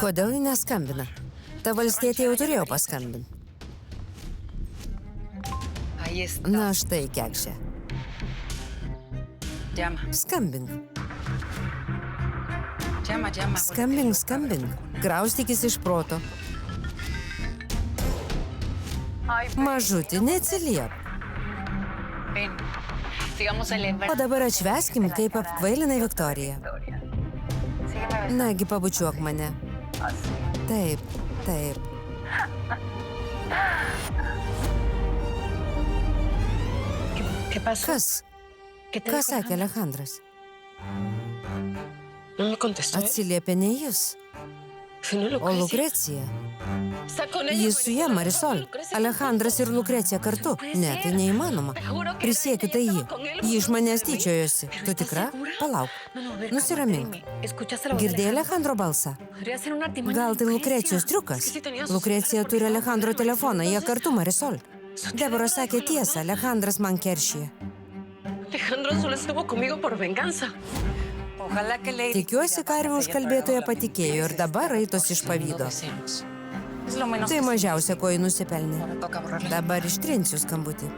Kodėl ji neskambina? Ta valstietė jau turėjo paskambinti. Na štai, kekšė. Skambink. Skambink. Kraustykis iš proto. Mažutį, neatsiliep. O dabar atšveskim, kaip apkvailinai Viktoriją. Nagi, pabučiuok mane. Taip. Kas? Ką sakė Alejandras? Atsiliepė ne jis, o Lukrecija. Jis su ja, Marisol. Alejandras ir Lukrecija kartu. Ne, tai neįmanoma. Prisiekiu, tai ji. Ji iš manęs tyčiojosi. Tu tikra? Palauk. Nusiramink. Girdėjai Alejandro balsą? Gal tai Lukrecijos triukas? Lukrecija turi Alejandro telefoną, jie kartu, Marisol. Debora sakė tiesą, Alejandras man keršyje. Tikiuosi, karvių užkalbėtoje patikėjo ir dabar raitosi iš pavydo. Tai mažiausia, ko jį nusipelnė. Dabar ištrinsiu skambutį.